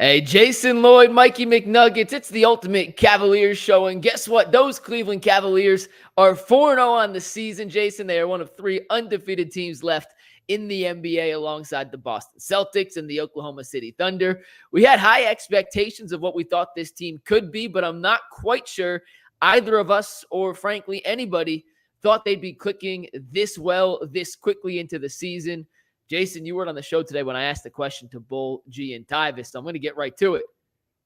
Hey, Jason Lloyd, Mikey McNuggets, it's the ultimate Cavaliers show. And guess what? Those Cleveland Cavaliers are 4-0 on the season, Jason. They are one of 3 undefeated teams left in the NBA alongside the Boston Celtics and the Oklahoma City Thunder. We had high expectations of what we thought this team could be, but I'm not quite sure either of us or, frankly, anybody thought they'd be clicking this well this quickly into the season. Jason, you were on the show today when I asked the question to Bull, G, and Tyvis, so I'm going to get right to it.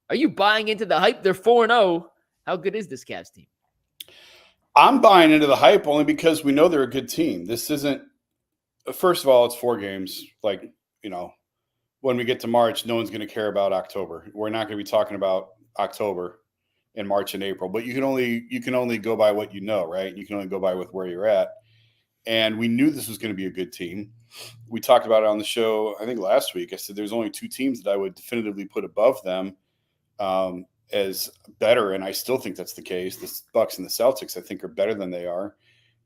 Are you buying into the hype? They're 4-0. How good is this Cavs team? I'm buying into the hype only because we know they're a good team. This isn't – first of all, it's 4 games. Like, you know, when we get to March, no one's going to care about October. We're not going to be talking about October in March and April. But you can only go by what you know, right? You can only go by with where you're at. And we knew this was going to be a good team. We talked about it on the show, I think last week. I said there's only 2 teams that I would definitively put above them as better, and I still think that's the case. The Bucks and the Celtics, I think, are better than they are.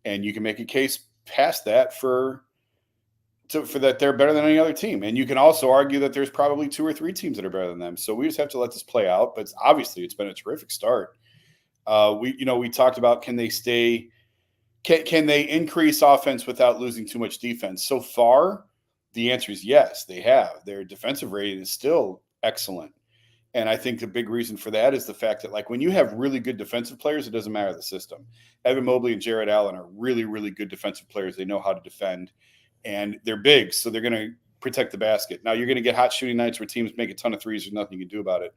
And you can make a case past that for that they're better than any other team. And you can also argue that there's probably 2 or 3 teams that are better than them. So we just have to let this play out. But obviously, it's been a terrific start. We talked about can they increase offense without losing too much defense? So far, the answer is yes, they have. Their defensive rating is still excellent. And I think the big reason for that is the fact that, like, when you have really good defensive players, it doesn't matter the system. Evan Mobley and Jarrett Allen are really, really good defensive players. They know how to defend, and they're big, so they're going to protect the basket. Now, you're going to get hot shooting nights where teams make a ton of threes. There's nothing you can do about it.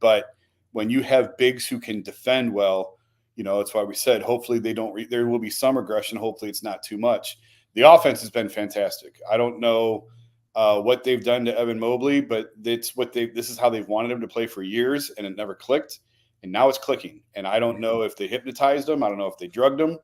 But when you have bigs who can defend well, you know, that's why we said hopefully they don't there will be some regression. Hopefully it's not too much. The offense has been fantastic. I don't know what they've done to Evan Mobley, but this is how they've wanted him to play for years, and it never clicked. And now it's clicking. And I don't know if they hypnotized him. I don't know if they drugged him.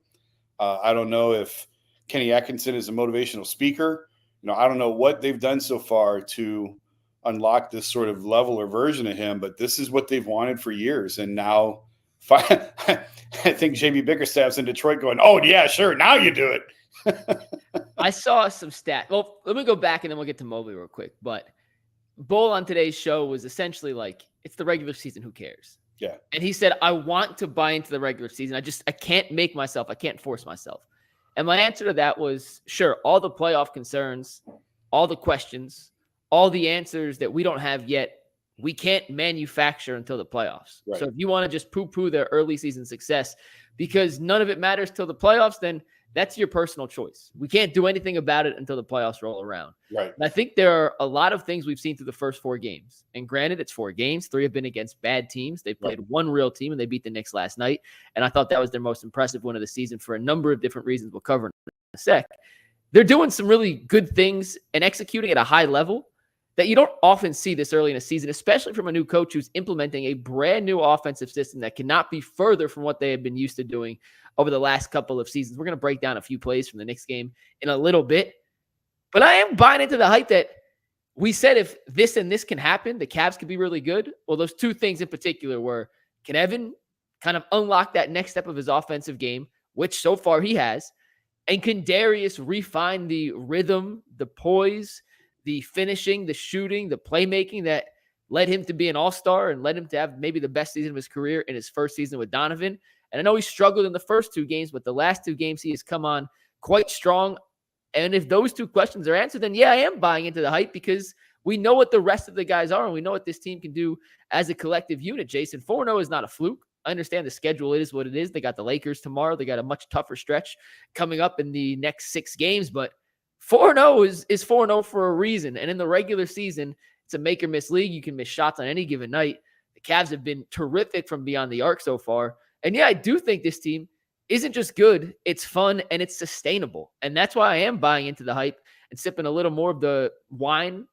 I don't know if Kenny Atkinson is a motivational speaker. You know, I don't know what they've done so far to unlock this sort of level or version of him, but this is what they've wanted for years. And now I think JB Bickerstaff's in Detroit going, oh, yeah, sure, now you do it. I saw some stat. Well, let me go back and then we'll get to Mobley real quick. But Bull on today's show was essentially like, it's the regular season, who cares? Yeah. And he said, I want to buy into the regular season. I can't force myself. And my answer to that was, sure, all the playoff concerns, all the questions, all the answers that we don't have yet, we can't manufacture until the playoffs. Right. So if you want to just poo-poo their early season success because none of it matters till the playoffs, then that's your personal choice. We can't do anything about it until the playoffs roll around. Right. And I think there are a lot of things we've seen through the first 4 games. And granted, it's 4 games. 3 have been against bad teams. They played one real team, and they beat the Knicks last night. And I thought that was their most impressive win of the season for a number of different reasons we'll cover in a sec. They're doing some really good things and executing at a high level that you don't often see this early in a season, especially from a new coach who's implementing a brand new offensive system that cannot be further from what they have been used to doing over the last couple of seasons. We're going to break down a few plays from the Knicks game in a little bit. But I am buying into the hype that we said if this and this can happen, the Cavs could be really good. Well, those 2 things in particular were, can Evan kind of unlock that next step of his offensive game, which so far he has, and can Darius refine the rhythm, the poise, the finishing, the shooting, the playmaking that led him to be an all-star and led him to have maybe the best season of his career in his first season with Donovan. And I know he struggled in the first 2 games, but the last 2 games he has come on quite strong. And if those 2 questions are answered, then yeah, I am buying into the hype because we know what the rest of the guys are and we know what this team can do as a collective unit. Jason, 4-0 is not a fluke. I understand the schedule is what it is. They got the Lakers tomorrow. They got a much tougher stretch coming up in the next 6 games, but 4-0 is 4-0 for a reason. And in the regular season, it's a make or miss league. You can miss shots on any given night. The Cavs have been terrific from beyond the arc so far. And yeah, I do think this team isn't just good. It's fun and it's sustainable. And that's why I am buying into the hype and sipping a little more of the wine.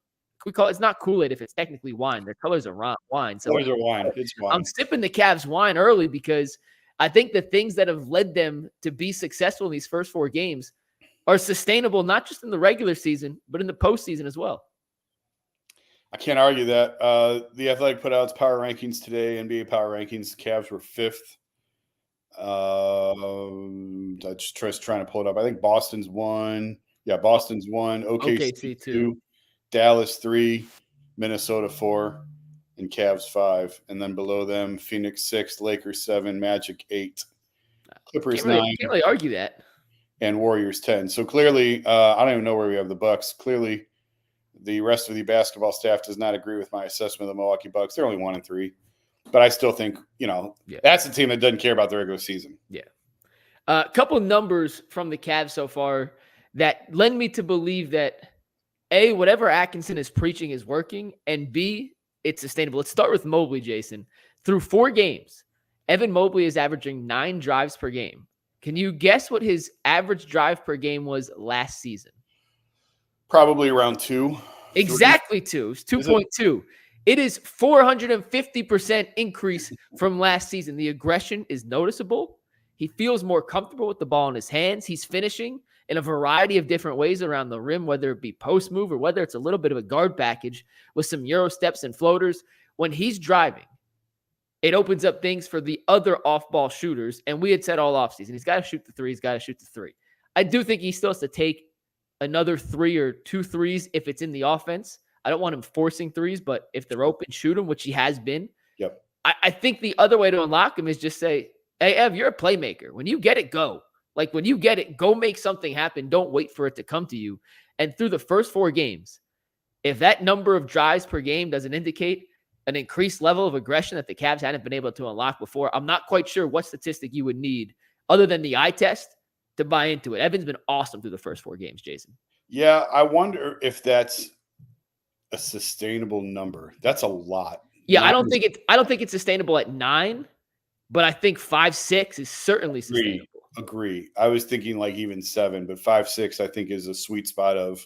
We call it's not Kool-Aid if it's technically wine. Their colors are wine. So colors are wine. It's wine. I'm sipping the Cavs wine early because I think the things that have led them to be successful in these first 4 games are sustainable, not just in the regular season, but in the postseason as well. I can't argue that. The Athletic put out its power rankings today, NBA power rankings. Cavs were 5th. I just trying to pull it up. I think Boston's 1. Yeah, Boston's 1. OKC 2. Dallas 3. Minnesota 4. and Cavs 5. And then below them, Phoenix 6, Lakers 7, Magic 8, Clippers 9. Can't really argue that. And Warriors 10. So clearly, I don't even know where we have the Bucks. Clearly, the rest of the basketball staff does not agree with my assessment of the Milwaukee Bucks. They're only 1-3. But I still think, that's a team that doesn't care about the regular season. Yeah. A couple numbers from the Cavs so far that lend me to believe that, A, whatever Atkinson is preaching is working, and B, it's sustainable. Let's start with Mobley, Jason. Through 4 games, Evan Mobley is averaging 9 drives per game. Can you guess what his average drive per game was last season? Probably around 2. Exactly 2. It's 2.2. It is 450% increase from last season. The aggression is noticeable. He feels more comfortable with the ball in his hands. He's finishing in a variety of different ways around the rim, whether it be post move or whether it's a little bit of a guard package with some Euro steps and floaters. When he's driving, it opens up things for the other off-ball shooters. And we had said all offseason, he's got to shoot the 3. He's got to shoot the 3. I do think he still has to take another 3 or 2 threes if it's in the offense. I don't want him forcing 3s, but if they're open, shoot them, which he has been. Yep. I think the other way to unlock him is just say, hey, Ev, you're a playmaker. When you get it, go. Like, when you get it, go make something happen. Don't wait for it to come to you. And through the first 4 games, if that number of drives per game doesn't indicate an increased level of aggression that the Cavs hadn't been able to unlock before, I'm not quite sure what statistic you would need other than the eye test to buy into it. Evan's been awesome through the first 4 games, Jason. Yeah, I wonder if that's a sustainable number. That's a lot. Yeah, I don't think it's sustainable at 9, but I think 5-6 is certainly sustainable. Agree. I was thinking like even 7, but 5-6 I think is a sweet spot of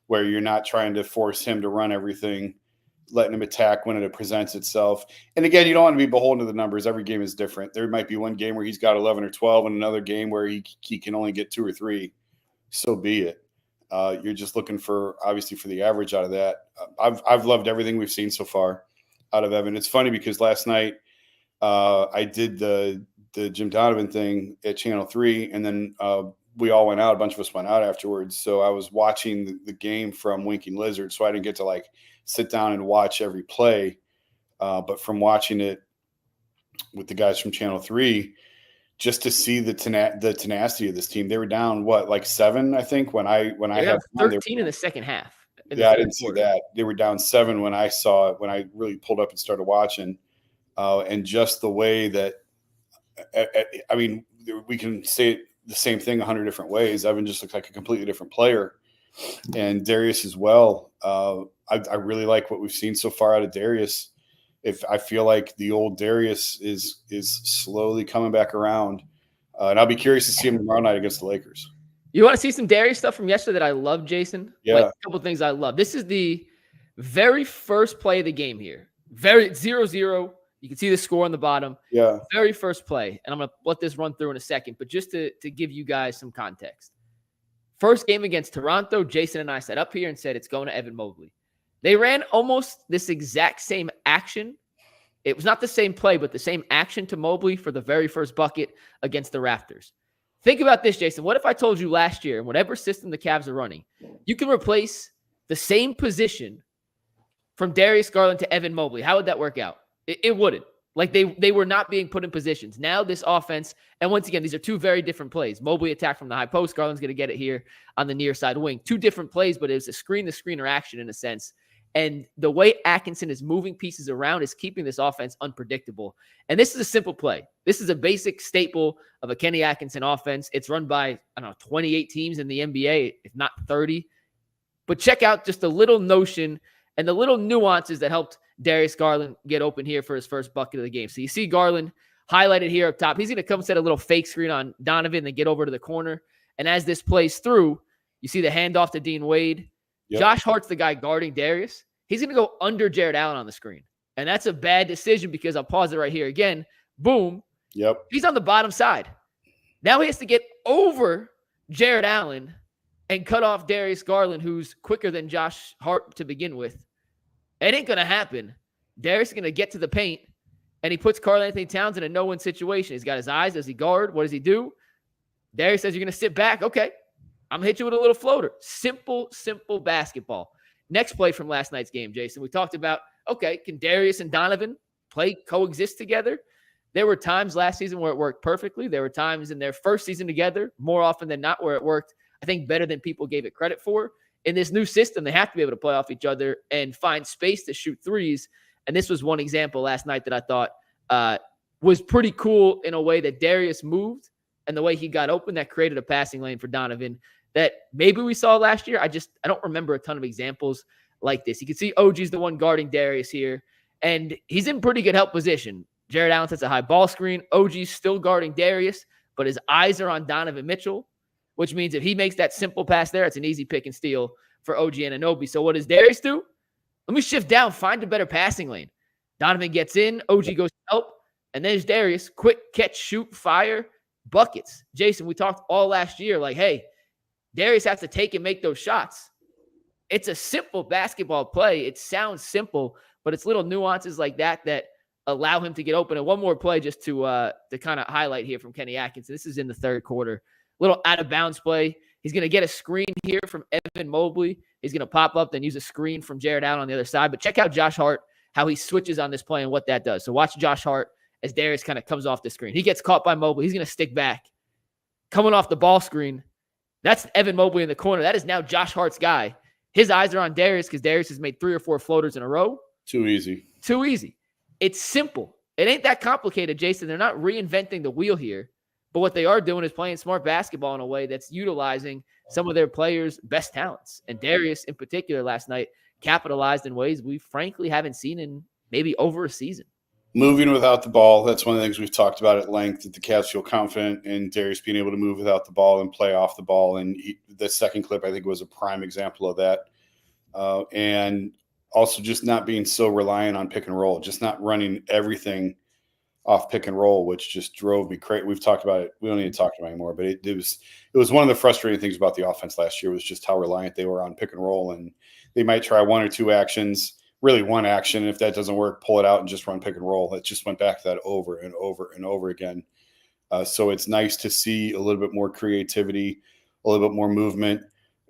where you're not trying to force him to run everything, letting him attack when it presents itself. And again, you don't want to be beholden to the numbers. Every game is different. There might be one game where he's got 11 or 12 and another game where he can only get 2 or 3. So be it. You're just looking for, obviously, for the average out of that. I've loved everything we've seen so far out of Evan. It's funny because last night I did the Jim Donovan thing at Channel 3, and then we all went out. A bunch of us went out afterwards. So I was watching the game from Winking Lizard, so I didn't get to like sit down and watch every play. But from watching it with the guys from Channel 3, just to see the tenacity of this team. They were down, like 7, I think, when I had 13 in the second half. Yeah, I didn't see that. They were down 7 when I saw it, when I really pulled up and started watching. And just the way that, I mean, we can say the same thing 100 different ways. Evan just looks like a completely different player. And Darius as well. I really like what we've seen so far out of Darius. If I feel like the old Darius is slowly coming back around. And I'll be curious to see him tomorrow night against the Lakers. You want to see some Darius stuff from yesterday that I love, Jason? Yeah. Like, a couple of things I love. This is the very first play of the game here. 0-0. You can see the score on the bottom. Yeah. Very first play. And I'm going to let this run through in a second. But just to give you guys some context. First game against Toronto, Jason and I sat up here and said it's going to Evan Mobley. They ran almost this exact same action. It was not the same play, but the same action to Mobley for the very first bucket against the Raptors. Think about this, Jason. What if I told you last year, in whatever system the Cavs are running, you can replace the same position from Darius Garland to Evan Mobley? How would that work out? It wouldn't. Like, they were not being put in positions. Now this offense, and once again, these are 2 very different plays. Mobley attack from the high post. Garland's going to get it here on the near side wing. 2 different plays, but it was a screen-to-screener action in a sense. And the way Atkinson is moving pieces around is keeping this offense unpredictable. And this is a simple play. This is a basic staple of a Kenny Atkinson offense. It's run by, 28 teams in the NBA, if not 30. But check out just the little notion and the little nuances that helped Darius Garland get open here for his first bucket of the game. So you see Garland highlighted here up top. He's going to come set a little fake screen on Donovan and get over to the corner. And as this plays through, you see the handoff to Dwyane Wade. Yep. Josh Hart's the guy guarding Darius. He's going to go under Jarrett Allen on the screen. And that's a bad decision because I'll pause it right here again. Boom. Yep. He's on the bottom side. Now he has to get over Jarrett Allen and cut off Darius Garland, who's quicker than Josh Hart to begin with. It ain't going to happen. Darius is going to get to the paint, and he puts Karl-Anthony Towns in a no-win situation. He's got his eyes. Does he guard? What does he do? Darius says, you're going to sit back. Okay. I'm going to hit you with a little floater. Simple basketball. Next play from last night's game, Jason. We talked about okay, can Darius and Donovan coexist together? There were times last season where it worked perfectly. There were times in their first season together, more often than not, where it worked, I think, better than people gave it credit for. In this new system, they have to be able to play off each other and find space to shoot threes. And this was one example last night that I thought was pretty cool in a way that Darius moved and the way he got open that created a passing lane for Donovan that maybe we saw last year. I don't remember a ton of examples like this. You can see OG's the one guarding Darius here, and he's in pretty good help position. Jarrett Allen sets a high ball screen. OG's still guarding Darius, but his eyes are on Donovan Mitchell, which means if he makes that simple pass there, it's an easy pick and steal for OG Anunoby. So what does Darius do? Let me shift down, find a better passing lane. Donovan gets in, OG goes to help, and there's Darius. Quick catch, shoot, fire, buckets. Jason, we talked all last year like, hey, Darius has to take and make those shots. It's a simple basketball play. It sounds simple, but it's little nuances like that that allow him to get open. And one more play just to kind of highlight here from Kenny Atkinson. This is in the third quarter. Little out-of-bounds play. He's going to get a screen here from Evan Mobley. He's going to pop up, then use a screen from Jarrett Allen on the other side. But check out Josh Hart, how he switches on this play and what that does. So watch Josh Hart as Darius kind of comes off the screen. He gets caught by Mobley. He's going to stick back. Coming off the ball screen, that's Evan Mobley in the corner. That is now Josh Hart's guy. His eyes are on Darius because Darius has made 3 or 4 floaters in a row. Too easy. It's simple. It ain't that complicated, Jason. They're not reinventing the wheel here. But what they are doing is playing smart basketball in a way that's utilizing some of their players' best talents. And Darius, in particular, last night, capitalized in ways we frankly haven't seen in maybe over a season. Moving without the ball, that's one of the things we've talked about at length, that the Cavs feel confident in Darius being able to move without the ball and play off the ball. And the second clip, I think, was a prime example of that. And also just not being so reliant on pick and roll, just not running everything off pick and roll, which just drove me crazy. We've talked about it. We don't need to talk about it anymore, but it was one of the frustrating things about the offense last year was just how reliant they were on pick and roll. And they might try 1 or 2 actions, really one action. And if that doesn't work, pull it out and just run pick and roll. It just went back to that over and over and over again. So it's nice to see a little bit more creativity, a little bit more movement,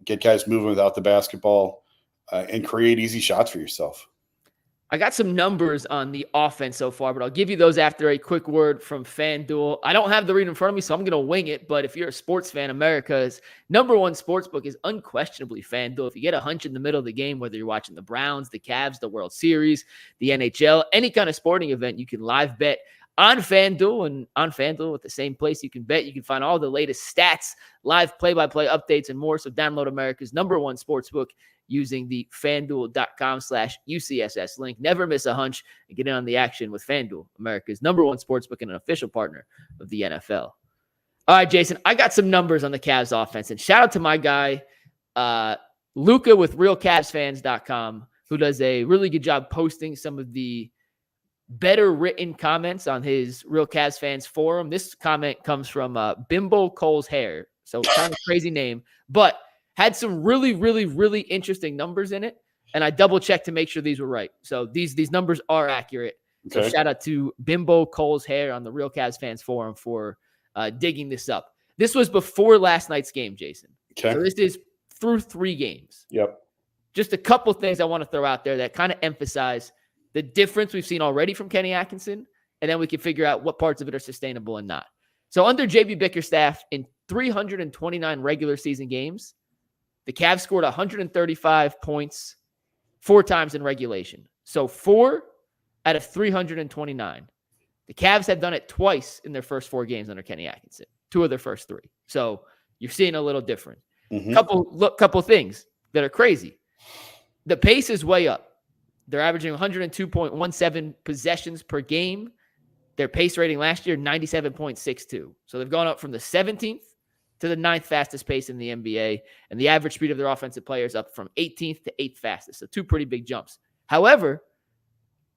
get guys moving without the basketball, and create easy shots for yourself. I got some numbers on the offense so far, but I'll give you those after a quick word from FanDuel. I don't have the read in front of me, so I'm going to wing it. But if you're a sports fan, America's #1 sportsbook is unquestionably FanDuel. If you get a hunch in the middle of the game, whether you're watching the Browns, the Cavs, the World Series, the NHL, any kind of sporting event, you can live bet on FanDuel. And on FanDuel, at the same place you can bet, you can find all the latest stats, live play-by-play updates, and more. So download America's #1 sportsbook using the FanDuel.com/UCSS link. Never miss a hunch and get in on the action with FanDuel, America's #1 sportsbook and an official partner of the NFL. All right, Jason, I got some numbers on the Cavs offense. And shout out to my guy, Luca with RealCavsFans.com, who does a really good job posting some of the better written comments on his Real Cavs Fans forum. This comment comes from Bimbo Cole's Hair. So kind of crazy name, but had some really, really, really interesting numbers in it. And I double checked to make sure these were right. So these numbers are accurate. Okay. So shout out to Bimbo Cole's Hair on the Real Cavs Fans forum for digging this up. This was before last night's game, Jason. Okay. So this is through 3 games. Yep. Just a couple things I want to throw out there that kind of emphasize the difference we've seen already from Kenny Atkinson, and then we can figure out what parts of it are sustainable and not. So under JB Bickerstaff, in 329 regular season games, the Cavs scored 135 points 4 times in regulation. So 4 out of 329. The Cavs have done it twice in their first 4 games under Kenny Atkinson. 2 of their first 3. So you're seeing a little different. Couple things that are crazy. The pace is way up. They're averaging 102.17 possessions per game. Their pace rating last year, 97.62. So they've gone up from the 17th to the 9th fastest pace in the NBA. And the average speed of their offensive players up from 18th to 8th fastest. So 2 pretty big jumps. However,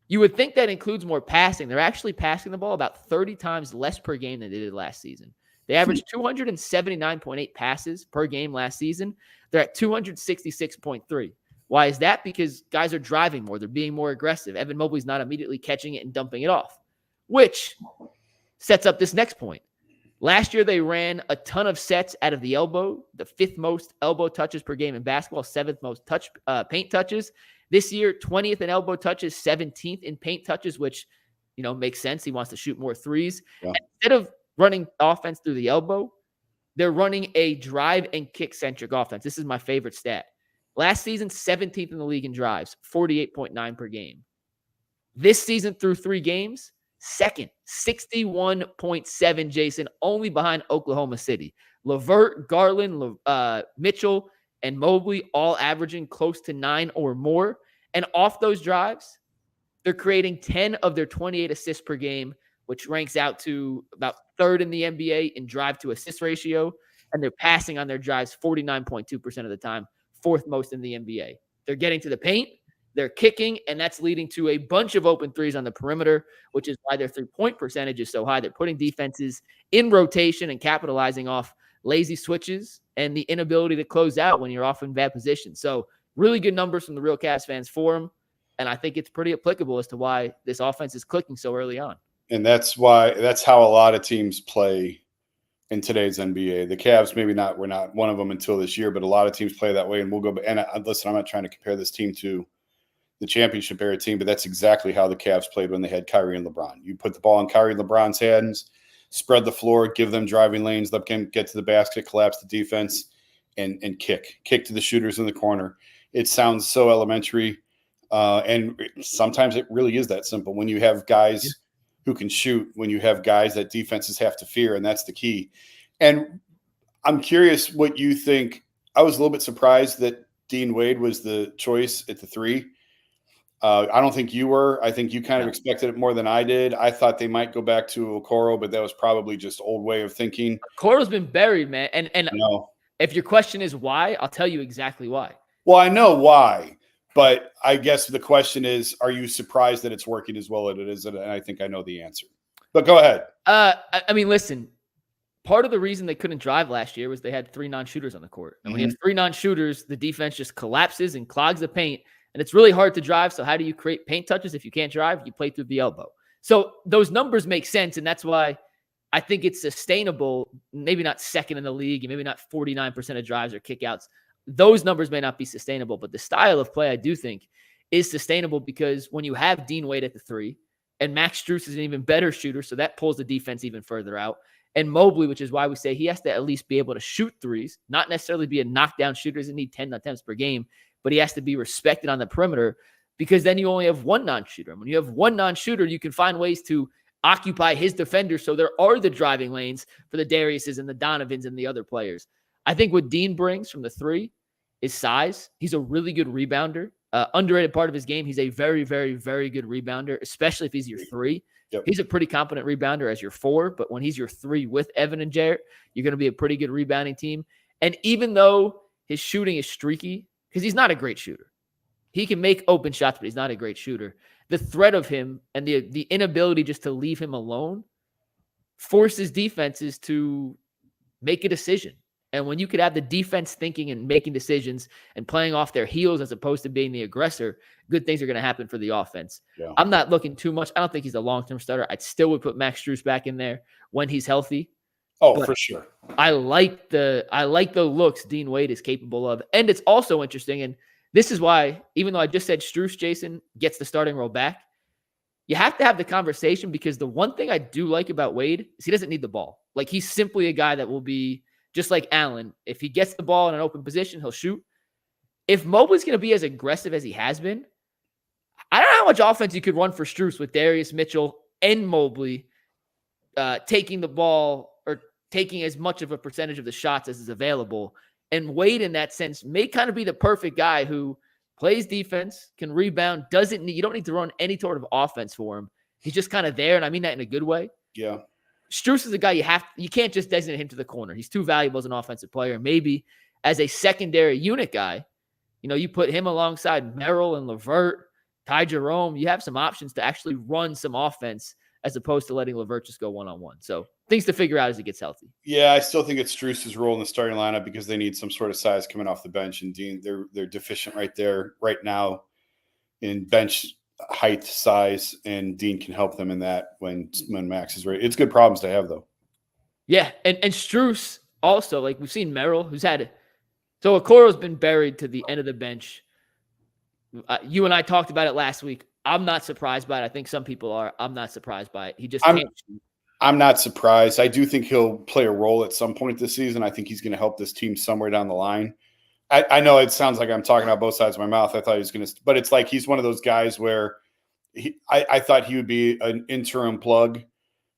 you would think that includes more passing. They're actually passing the ball about 30 times less per game than they did last season. They averaged 279.8 passes per game last season. They're at 266.3. Why is that? Because guys are driving more. They're being more aggressive. Evan Mobley's not immediately catching it and dumping it off, which sets up this next point. Last year, they ran a ton of sets out of the elbow, the 5th most elbow touches per game in basketball, 7th most paint touches. This year, 20th in elbow touches, 17th in paint touches, which, makes sense. He wants to shoot more threes. Yeah. Instead of running offense through the elbow, they're running a drive and kick-centric offense. This is my favorite stat. Last season, 17th in the league in drives, 48.9 per game. This season through 3 games, second, 61.7, Jason, only behind Oklahoma City. LeVert, Garland, Mitchell, and Mobley all averaging close to 9 or more. And off those drives, they're creating 10 of their 28 assists per game, which ranks out to about 3rd in the NBA in drive to assist ratio. And they're passing on their drives 49.2% of the time, 4th most in the NBA. They're getting to the paint, they're kicking, and that's leading to a bunch of open threes on the perimeter, which is why their 3-point percentage is so high. They're putting defenses in rotation and capitalizing off lazy switches and the inability to close out when you're off in bad position. So really good numbers from the Real Cavs fans for him. And I think it's pretty applicable as to why this offense is clicking so early on. And that's how a lot of teams play in today's NBA. The Cavs, we're not one of them until this year, but a lot of teams play that way. And we'll go. And listen, I'm not trying to compare this team to the championship era team, but that's exactly how the Cavs played when they had Kyrie and LeBron. You put the ball in Kyrie and LeBron's hands, spread the floor, give them driving lanes, let them get to the basket, collapse the defense, and kick to the shooters in the corner. It sounds so elementary, and sometimes it really is that simple. When you have guys who can shoot, when you have guys that defenses have to fear, and that's the key. And I'm curious what you think. I was a little bit surprised that Dwyane Wade was the choice at the 3. I don't think you were. I think you kind of expected it more than I did. I thought they might go back to Okoro, but that was probably just old way of thinking. Okoro's been buried, man. And if your question is why, I'll tell you exactly why. Well, I know why, but I guess the question is, are you surprised that it's working as well as it is? And I think I know the answer. But go ahead. I mean, listen, part of the reason they couldn't drive last year was they had 3 non-shooters on the court. And when you have 3 non-shooters, the defense just collapses and clogs the paint. And it's really hard to drive. So how do you create paint touches if you can't drive? You play through the elbow. So those numbers make sense. And that's why I think it's sustainable. Maybe not second in the league, and maybe not 49% of drives or kickouts. Those numbers may not be sustainable, but the style of play I do think is sustainable, because when you have Dwyane Wade at the 3 and Max Strus is an even better shooter, so that pulls the defense even further out. And Mobley, which is why we say he has to at least be able to shoot threes, not necessarily be a knockdown shooter. He doesn't need 10 attempts per game, but he has to be respected on the perimeter, because then you only have 1 non-shooter. And when you have 1 non-shooter, you can find ways to occupy his defenders, so there are the driving lanes for the Dariuses and the Donovans and the other players. I think what Dean brings from the 3 is size. He's a really good rebounder. Underrated part of his game, he's a very, very, very good rebounder, especially if he's your 3. Yep. He's a pretty competent rebounder as your 4, but when he's your 3 with Evan and Jarrett, you're going to be a pretty good rebounding team. And even though his shooting is streaky, because he's not a great shooter, he can make open shots, but he's not a great shooter. The threat of him and the inability just to leave him alone forces defenses to make a decision. And when you could have the defense thinking and making decisions and playing off their heels as opposed to being the aggressor, good things are going to happen for the offense. Yeah. I'm not looking too much. I don't think he's a long-term starter. I still would put Max Strus back in there when he's healthy. Oh, but for sure. I like the looks Dwyane Wade is capable of. And it's also interesting, and this is why, even though I just said Strus, Jason, gets the starting role back, you have to have the conversation, because the one thing I do like about Wade is he doesn't need the ball. Like, he's simply a guy that will be just like Allen. If he gets the ball in an open position, he'll shoot. If Mobley's going to be as aggressive as he has been, I don't know how much offense you could run for Strus with Darius Mitchell and Mobley taking the ball or taking as much of a percentage of the shots as is available. And Wade, in that sense, may kind of be the perfect guy who plays defense, can rebound, you don't need to run any sort of offense for him. He's just kind of there, and I mean that in a good way. Yeah. Strus is a guy you can't just designate him to the corner. He's too valuable as an offensive player. Maybe as a secondary unit guy, you put him alongside Merrill and LeVert, Ty Jerome. You have some options to actually run some offense as opposed to letting LeVert just go one-on-one. So things to figure out as he gets healthy. Yeah, I still think it's Strus's role in the starting lineup, because they need some sort of size coming off the bench, and Dean, they're deficient right there right now in bench height, size, and Dean can help them in that when Max is ready. It's good problems to have, though. Yeah, and Strus also, like we've seen Merrill, who's had it. So Okoro's been buried to the end of the bench. You and I talked about it last week. I'm not surprised by it. I think some people are. I'm not surprised by it. He just can't shoot. I'm not surprised. I do think he'll play a role at some point this season. I think he's going to help this team somewhere down the line. I know it sounds like I'm talking out both sides of my mouth. I thought he was going to, but it's like he's one of those guys where I thought he would be an interim plug.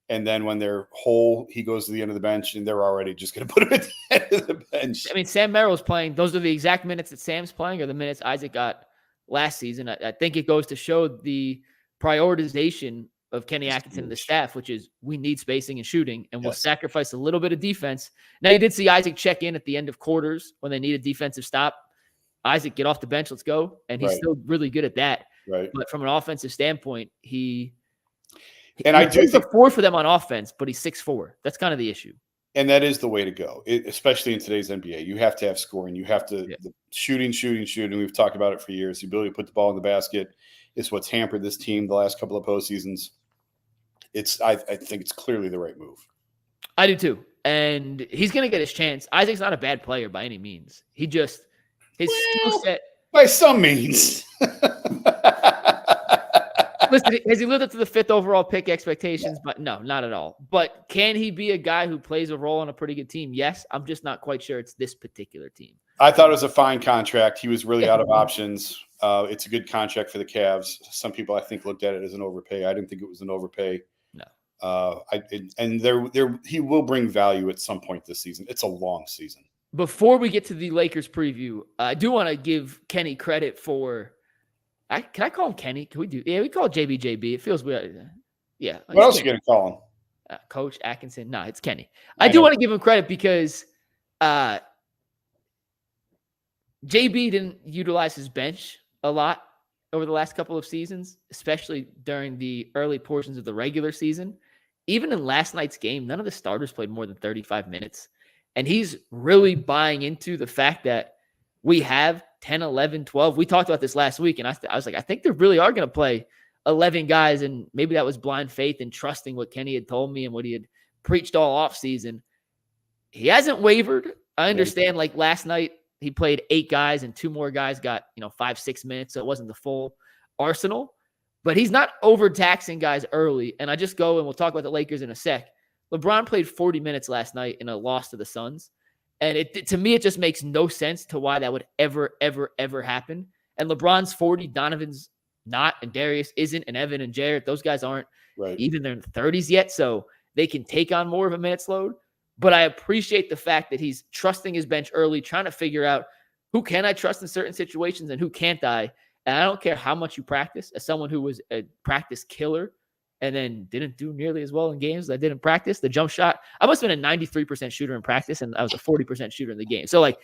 And then when they're whole, he goes to the end of the bench, and they're already just going to put him at the end of the bench. I mean, Sam Merrill's playing. Those are the exact minutes that Sam's playing, or the minutes Isaac got last season. I think it goes to show the prioritization of Kenny Atkinson and the staff, which is we need spacing and shooting, and we'll sacrifice a little bit of defense. Now, you did see Isaac check in at the end of quarters when they need a defensive stop. Isaac, get off the bench, let's go. And he's still really good at that. Right. But from an offensive standpoint, I do think 4 for them on offense, but he's 6'4". That's kind of the issue. And that is the way to go, especially in today's NBA. You have to have scoring. You have to shooting. We've talked about it for years. The ability to put the ball in the basket is what's hampered this team the last couple of postseasons. I think it's clearly the right move. I do too. And he's going to get his chance. Isaac's not a bad player by any means. His skill set. By some means. Listen, has he lived up to the 5th overall pick expectations? But no, not at all. But can he be a guy who plays a role on a pretty good team? Yes. I'm just not quite sure it's this particular team. I thought it was a fine contract. He was really out of options. It's a good contract for the Cavs. Some people, I think, looked at it as an overpay. I didn't think it was an overpay. No. He will bring value at some point this season. It's a long season. Before we get to the Lakers preview, I do want to give Kenny credit for can I call him Kenny? Can we do? Yeah, we call JB. It feels weird. Yeah. What else are you going to call him? Coach Atkinson. No, it's Kenny. I do want to give him credit because JB didn't utilize his bench a lot over the last couple of seasons, especially during the early portions of the regular season. Even in last night's game, none of the starters played more than 35 minutes. And he's really buying into the fact that we have 10, 11, 12. We talked about this last week, and I was like, I think they really are going to play 11 guys, and maybe that was blind faith and trusting what Kenny had told me and what he had preached all offseason. He hasn't wavered. I understand, like last night, he played 8 guys, and 2 more guys got 5-6 minutes, so it wasn't the full arsenal. But he's not overtaxing guys early, and I just go, and we'll talk about the Lakers in a sec. LeBron played 40 minutes last night in a loss to the Suns. And to me, it just makes no sense to why that would ever, ever, ever happen. And LeBron's 40, Donovan's not, and Darius isn't, and Evan and Jarrett, those guys aren't even in their 30s yet, so they can take on more of a minutes load. But I appreciate the fact that he's trusting his bench early, trying to figure out who can I trust in certain situations and who can't I. And I don't care how much you practice. As someone who was a practice killer and then didn't do nearly as well in games that I didn't practice. The jump shot, I must have been a 93% shooter in practice, and I was a 40% shooter in the game. So, like,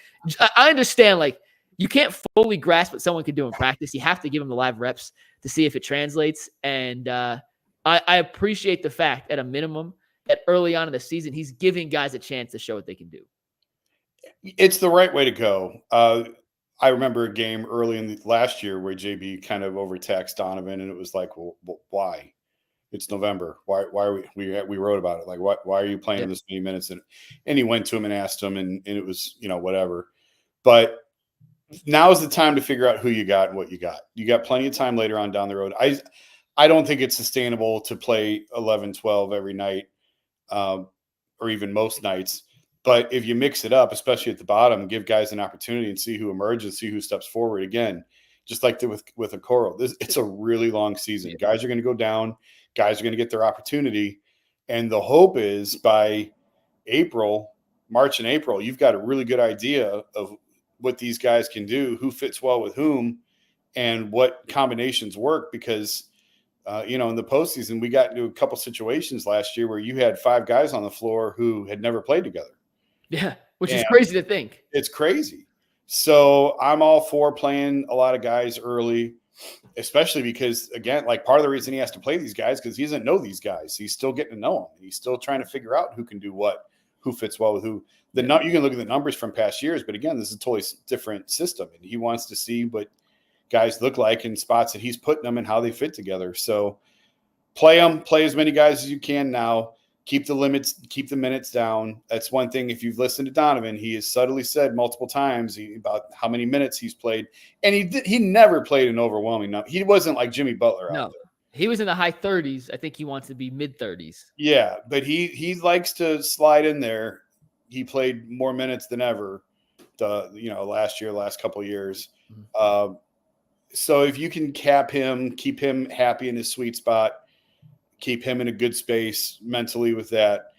I understand, like, you can't fully grasp what someone can do in practice. You have to give them the live reps to see if it translates. And I appreciate the fact, at a minimum, that early on in the season, he's giving guys a chance to show what they can do. It's the right way to go. I remember a game early in the last year where JB kind of overtaxed Donovan, and it was like, well, why? It's November. Why are we wrote about it? Like, why are you playing this many minutes? And he went to him and asked him, and it was, whatever. But now is the time to figure out who you got and what you got. You got plenty of time later on down the road. I don't think it's sustainable to play 11, 12 every night, or even most nights. But if you mix it up, especially at the bottom, give guys an opportunity and see who emerges, see who steps forward again, just like with Okoro. It's a really long season. Yeah. Guys are going to go down. Guys are going to get their opportunity. And the hope is by March and April, you've got a really good idea of what these guys can do, who fits well with whom, and what combinations work. Because, in the postseason, we got into a couple situations last year where you had 5 guys on the floor who had never played together. Yeah, which is crazy to think. It's crazy. So I'm all for playing a lot of guys early, especially because, again, like part of the reason he has to play these guys because he doesn't know these guys. He's still getting to know them. He's still trying to figure out who can do what, who fits well with who. You can look at the numbers from past years, but again, this is a totally different system, and he wants to see what guys look like in spots that he's putting them and how they fit together. So play them, play as many guys as you can now. keep the minutes down. That's one thing. If you've listened to Donovan, he has subtly said multiple times about how many minutes he's played, and he never played an overwhelming number. He wasn't like Jimmy Butler out there. He was in the high 30s. I think he wants to be mid 30s. Yeah, but he likes to slide in there. He played more minutes than ever. Last couple of years. So if you can cap him, keep him happy in his sweet spot, keep him in a good space mentally with that.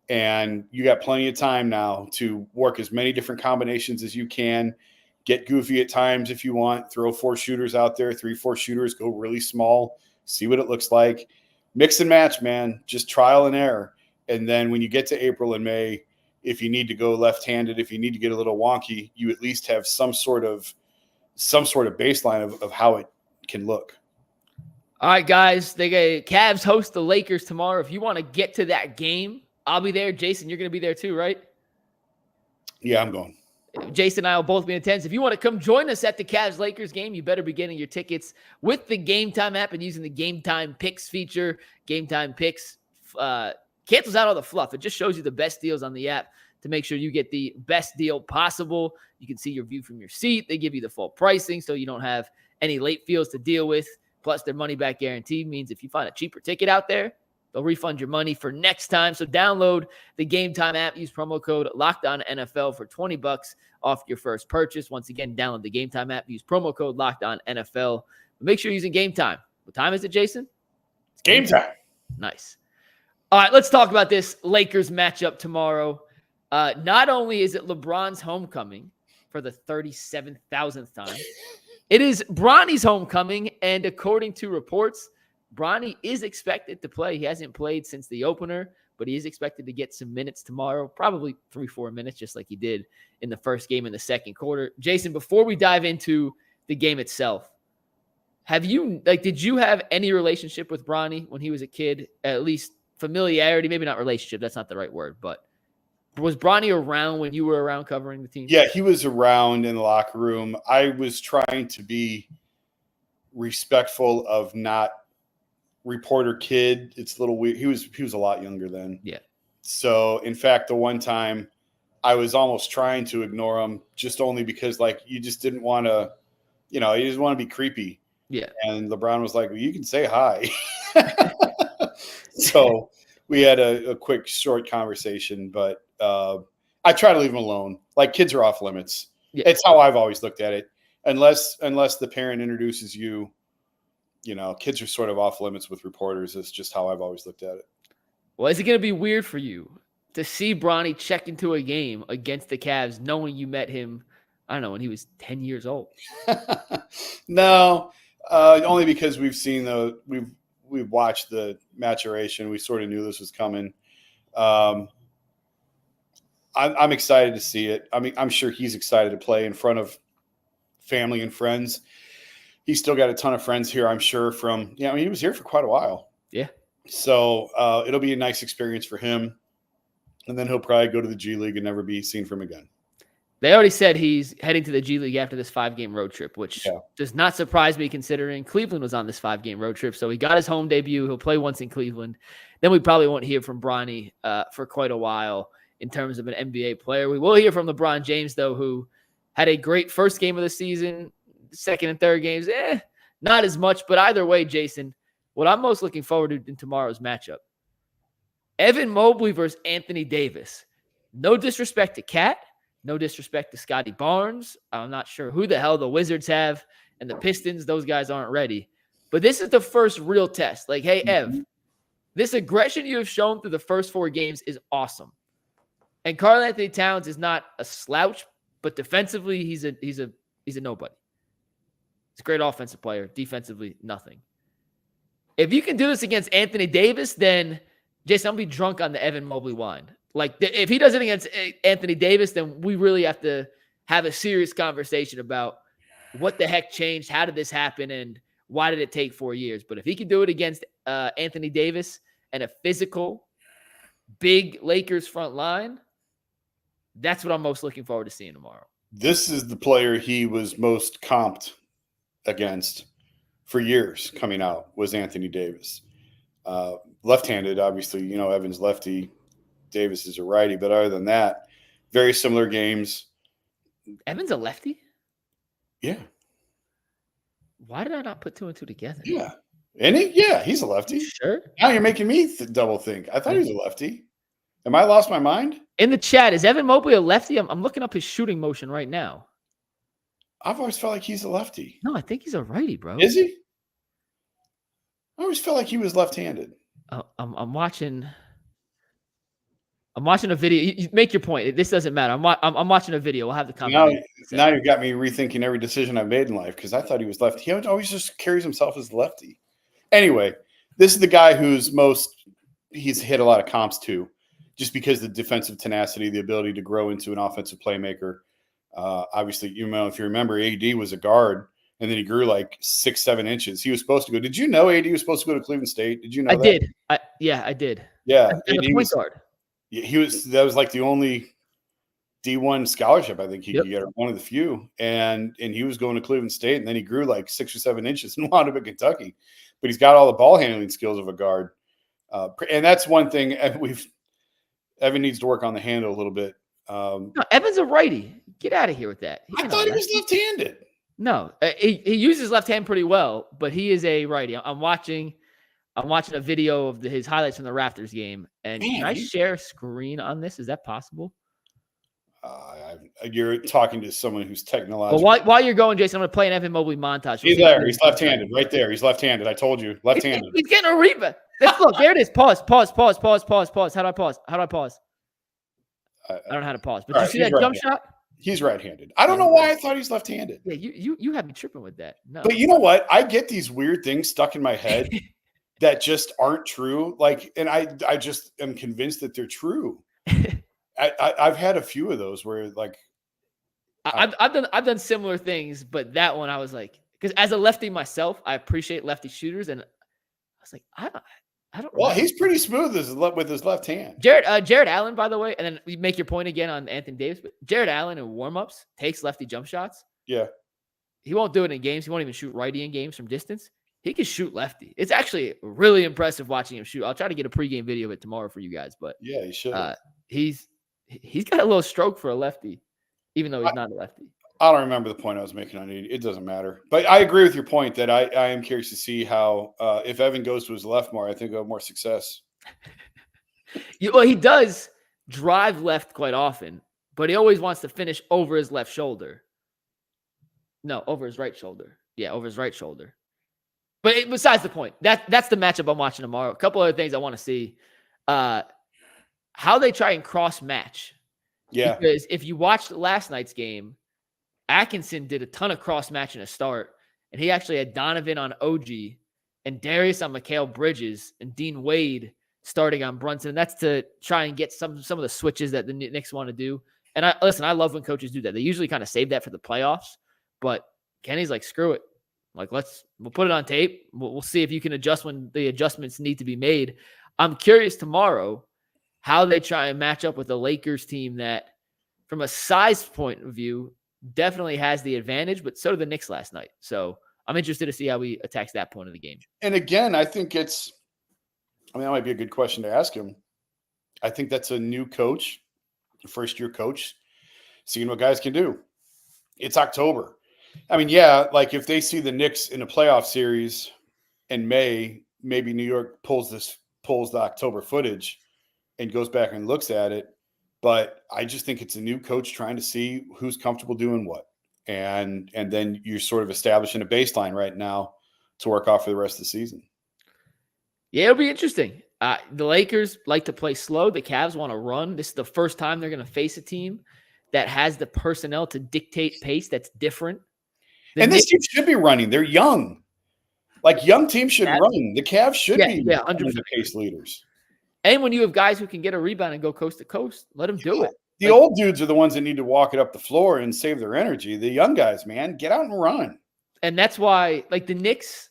And you got plenty of time now to work as many different combinations as you can. Get goofy at times if you want. Throw 4 shooters out there, 3-4 shooters, go really small, see what it looks like. Mix and match, man. Just trial and error. And then when you get to April and May, if you need to go left-handed, if you need to get a little wonky, you at least have some sort of baseline of how it can look. All right, guys, Cavs host the Lakers tomorrow. If you want to get to that game, I'll be there. Jason, you're going to be there too, right? Yeah, I'm going. Jason and I will both be in attendance. If you want to come join us at the Cavs-Lakers game, you better be getting your tickets with the Game Time app and using the Game Time Picks feature. Game Time Picks cancels out all the fluff. It just shows you the best deals on the app to make sure you get the best deal possible. You can see your view from your seat. They give you the full pricing so you don't have any late fees to deal with. Plus, their money-back guarantee means if you find a cheaper ticket out there, they'll refund your money for next time. So download the Game Time app. Use promo code LOCKEDONNFL for $20 off your first purchase. Once again, download the Game Time app. Use promo code LOCKEDONNFL. Make sure you're using Game Time. What time is it, Jason? It's game time. Nice. All right, let's talk about this Lakers matchup tomorrow. Not only is it LeBron's homecoming for the 37,000th time, it is Bronny's homecoming, and according to reports, Bronny is expected to play. He hasn't played since the opener, but he is expected to get some minutes tomorrow, probably 3-4 minutes, just like he did in the first game in the second quarter. Jason, before we dive into the game itself, did you have any relationship with Bronny when he was a kid? At least familiarity, maybe not relationship. That's not the right word, but was Bronny around when you were around covering the team? Yeah, he was around in the locker room. I was trying to be respectful of not reporter kid. It's a little weird. He was a lot younger then. Yeah. So in fact, the one time I was almost trying to ignore him just only because you just didn't want to, you just want to be creepy. Yeah. And LeBron was like, well, you can say hi. So we had a quick short conversation, but I try to leave him alone. Like, kids are off limits. Yeah. It's how I've always looked at it. Unless the parent introduces you, kids are sort of off limits with reporters. It's just how I've always looked at it. Well, is it going to be weird for you to see Bronny check into a game against the Cavs knowing you met him, I don't know, when he was 10 years old? No, only because we've watched the maturation. We sort of knew this was coming. I'm excited to see it. I mean, I'm sure he's excited to play in front of family and friends. He's still got a ton of friends here, I'm sure, he was here for quite a while. Yeah. So it'll be a nice experience for him. And then he'll probably go to the G League and never be seen from again. They already said he's heading to the G League after this 5-game road trip, which does not surprise me considering Cleveland was on this 5-game road trip. So he got his home debut. He'll play once in Cleveland. Then we probably won't hear from Bronny for quite a while in terms of an NBA player. We will hear from LeBron James, though, who had a great first game of the season. Second and third games, not as much. But either way, Jason, what I'm most looking forward to in tomorrow's matchup, Evan Mobley versus Anthony Davis. No disrespect to Cat. No disrespect to Scotty Barnes. I'm not sure who the hell the Wizards have, and the Pistons, those guys aren't ready. But this is the first real test. Like, hey, Ev, this aggression you have shown through the first 4 games is awesome. And Karl Anthony Towns is not a slouch, but defensively, he's a nobody. He's a great offensive player. Defensively, nothing. If you can do this against Anthony Davis, then, Jason, I'll be drunk on the Evan Mobley wine. Like, if he does it against Anthony Davis, then we really have to have a serious conversation about what the heck changed, how did this happen, and why did it take 4 years? But if he can do it against Anthony Davis and a physical, big Lakers front line, that's what I'm most looking forward to seeing tomorrow. This is the player he was most comped against for years coming out, was Anthony Davis. Left-handed, obviously, Evans lefty, Davis is a righty. But other than that, very similar games. Evans a lefty? Yeah. Why did I not put 2 and 2 together? Yeah. And yeah, he's a lefty. Sure. Now you're making me double think. I thought he was a lefty. Am I lost my mind? In the chat, is Evan Mobley a lefty? I'm looking up his shooting motion right now. I've always felt like he's a lefty. No, I think he's a righty, bro. Is he? I always felt like he was left-handed. I'm watching a video. You make your point. This doesn't matter. I'm watching a video. We'll have the conversation. Now you've got me rethinking every decision I've made in life because I thought he was lefty. He always just carries himself as lefty. Anyway, this is the guy he's hit a lot of comps to, just because the defensive tenacity, the ability to grow into an offensive playmaker. Obviously, if you remember, AD was a guard, and then he grew like 6-7 inches. He was supposed to go. Did you know AD was supposed to go to Cleveland State? Did you know that? I did. I did. Yeah. And the point guard. That was like the only D1 scholarship I think he could get, or one of the few. And he was going to Cleveland State, and then he grew like 6 or 7 inches and wound up at Kentucky. But he's got all the ball handling skills of a guard. And that's one thing Evan needs to work on the handle a little bit. No, Evan's a righty. Get out of here with that. I thought he was left-handed. No, he uses left hand pretty well, but he is a righty. I'm watching a video of his highlights from the Raptors game. And can I share a screen on this? Is that possible? You're talking to someone who's technological. Well, while you're going, Jason, I'm going to play an Evan Mobley montage. He's there. He's left-handed. Right there. He's left-handed. I told you. Left-handed. He's getting a rebound. Look, there it is. Pause. How do I pause? I don't know how to pause. But you see that jump shot? He's right-handed. I don't know why I thought he's left-handed. Yeah, you have me tripping with that. No. But you know what? I get these weird things stuck in my head that just aren't true. And I just am convinced that they're true. I've had a few of those where I've done similar things, but that one I was like, because as a lefty myself, I appreciate lefty shooters, and I was like, I don't. Well, he's pretty smooth with his left hand. Jarrett Allen, by the way, and then you make your point again on Anthony Davis, but Jarrett Allen in warmups takes lefty jump shots. Yeah, he won't do it in games. He won't even shoot righty in games from distance. He can shoot lefty. It's actually really impressive watching him shoot. I'll try to get a pregame video of it tomorrow for you guys, but yeah, he should. He's got a little stroke for a lefty, even though he's not a lefty. I don't remember the point I was making on it. It doesn't matter. But I agree with your point that I am curious to see how if Evan goes to his left more, I think he'll have more success. Well, he does drive left quite often, but he always wants to finish over his left shoulder. No, over his right shoulder. Yeah, over his right shoulder. But besides the point, that's the matchup I'm watching tomorrow. A couple other things I want to see. How they try and cross-match. Yeah. Because if you watched last night's game, Atkinson did a ton of cross-matching to start, and he actually had Donovan on OG and Darius on Mikal Bridges and Dwyane Wade starting on Brunson. And that's to try and get some of the switches that the Knicks want to do. And I love when coaches do that. They usually kind of save that for the playoffs, but Kenny's like, screw it. Like, we'll put it on tape. We'll see if you can adjust when the adjustments need to be made. I'm curious tomorrow how they try and match up with the Lakers team that, from a size point of view, definitely has the advantage, but so did the Knicks last night. So I'm interested to see how he attacks that point of the game. And again, I think that might be a good question to ask him. I think that's a new coach, first-year coach, seeing what guys can do. It's October. I mean, yeah, like if they see the Knicks in a playoff series in May, maybe New York pulls the October footage and goes back and looks at it. But I just think it's a new coach trying to see who's comfortable doing what. And then you're sort of establishing a baseline right now to work off for the rest of the season. Yeah, it'll be interesting. The Lakers like to play slow. The Cavs want to run. This is the first time they're going to face a team that has the personnel to dictate pace that's different. And this team should be running. They're young. Like, young teams should run. The Cavs should be one of the pace leaders. And when you have guys who can get a rebound and go coast to coast, let them do it. The old dudes are the ones that need to walk it up the floor and save their energy. The young guys, man, get out and run. And that's why, like, the Knicks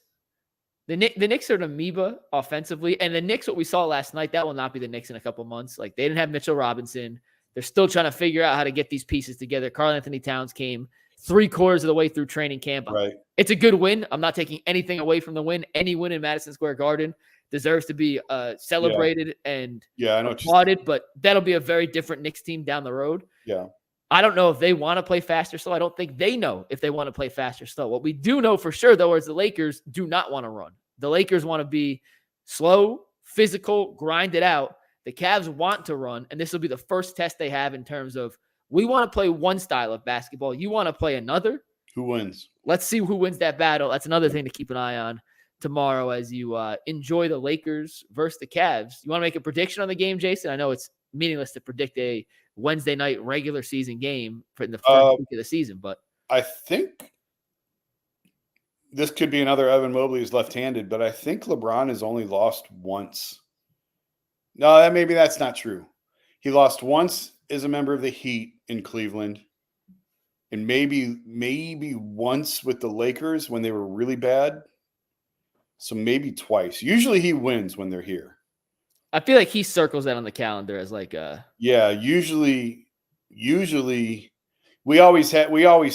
are an amoeba offensively. And the Knicks, what we saw last night, that will not be the Knicks in a couple months. Like, they didn't have Mitchell Robinson. They're still trying to figure out how to get these pieces together. Karl Anthony Towns came 3/4 of the way through training camp. Right. It's a good win. I'm not taking anything away from the win. Any win in Madison Square Garden, deserves to be celebrated and I know applauded, but that'll be a very different Knicks team down the road. Yeah. I don't know if they want to play fast or slow. I don't think they know if they want to play fast or slow. What we do know for sure, though, is the Lakers do not want to run. The Lakers want to be slow, physical, grind it out. The Cavs want to run, and this will be the first test they have in terms of, we want to play one style of basketball. You want to play another? Who wins? Let's see who wins that battle. That's another thing to keep an eye on tomorrow as you enjoy the Lakers versus the Cavs. You want to make a prediction on the game, Jason? I know it's meaningless to predict a Wednesday night regular season game for the first week of the season, but I think this could be another Evan Mobley who's left-handed, but I think LeBron has only lost once. No, maybe that's not true. He lost once as a member of the Heat in Cleveland, and maybe once with the Lakers when they were really bad. So maybe twice. Usually he wins when they're here. I feel like he circles that on the calendar as like a Usually we always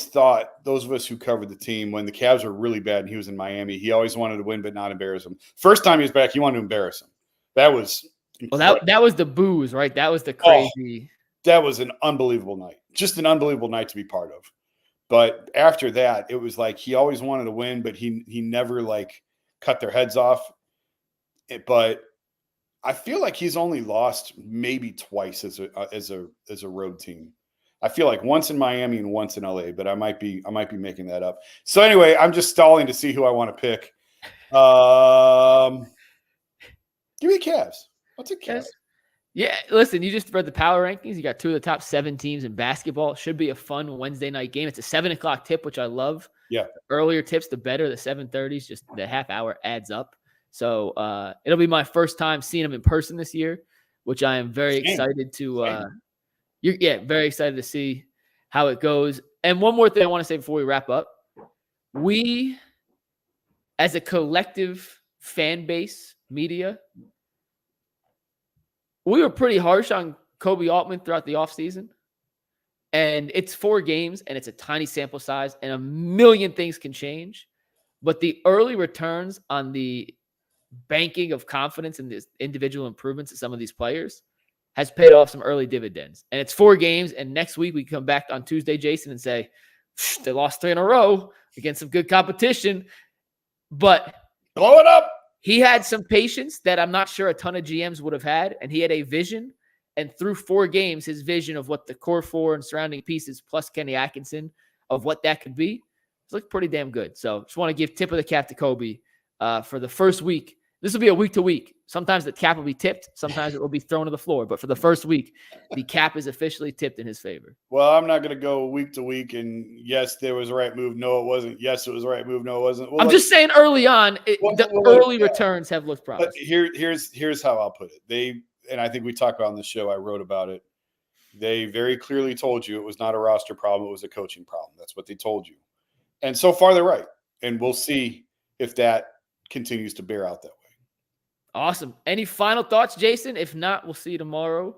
thought, those of us who covered the team, when the Cavs were really bad and he was in Miami, he always wanted to win but not embarrass them. First time he was back, he wanted to embarrass him. That was that was the booze, right? That was the crazy. That was an unbelievable night. Just an unbelievable night to be part of. But after that, it was like he always wanted to win, but he never like cut their heads off. But I feel like he's only lost maybe twice as a road team. I feel like once in Miami and once in LA, but I might be making that up. So anyway, I'm just stalling to see who I want to pick. Give me the Cavs. I'll take Cavs. Yeah, listen, you just read the power rankings. You got 2 of the top 7 teams in basketball. Should be a fun Wednesday night game. It's a 7:00 tip, which I love. Yeah. The earlier tips, the better. The 7:30s, just the half hour adds up. So it'll be my first time seeing them in person this year, which I am very excited to. Very excited to see how it goes. And one more thing I want to say before we wrap up: we, as a collective fan base, media, we were pretty harsh on Koby Altman throughout the offseason. And it's 4 games, and it's a tiny sample size, and a million things can change. But the early returns on the banking of confidence in the individual improvements of some of these players has paid off some early dividends. And it's 4 games, and next week we come back on Tuesday, Jason, and say, they lost 3 in a row against some good competition. But blow it up. He had some patience that I'm not sure a ton of GMs would have had, and he had a vision. And through 4 games, his vision of what the core 4 and surrounding pieces plus Kenny Atkinson of what that could be, it's looked pretty damn good. So just want to give tip of the cap to Koby for the first week. This will be a week to week. Sometimes the cap will be tipped. Sometimes it will be thrown to the floor. But for the first week, the cap is officially tipped in his favor. Well, I'm not going to go week to week. And yes, there was a right move. No, it wasn't. Yes, it was a right move. No, it wasn't. Well, I'm just saying early on, early returns have looked promising. But here's how I'll put it. And I think we talked about on the show, I wrote about it. They very clearly told you it was not a roster problem. It was a coaching problem. That's what they told you. And so far they're right. And we'll see if that continues to bear out that way. Awesome. Any final thoughts, Jason? If not, we'll see you tomorrow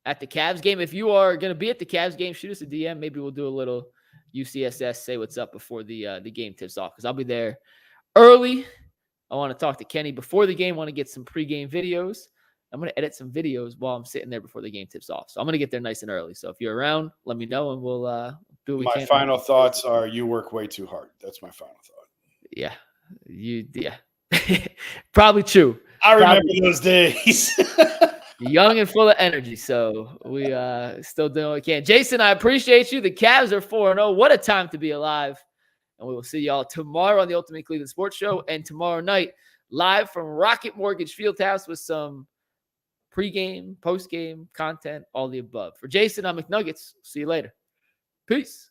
at the Cavs game. If you are going to be at the Cavs game, shoot us a DM. Maybe we'll do a little UCSS say what's up before the game tips off, because I'll be there early. I want to talk to Kenny before the game. I want to get some pregame videos. I'm going to edit some videos while I'm sitting there before the game tips off. So I'm going to get there nice and early. So if you're around, let me know, and we'll do what we can. My final thoughts are you work way too hard. That's my final thought. Yeah. Probably true. I remember those days. Young and full of energy. So we still doing what we can. Jason, I appreciate you. The Cavs are 4-0. What a time to be alive. And we will see y'all tomorrow on the Ultimate Cleveland Sports Show, and tomorrow night live from Rocket Mortgage Fieldhouse with some pregame, postgame content, all the above. For Jason, I'm McNuggets. See you later. Peace.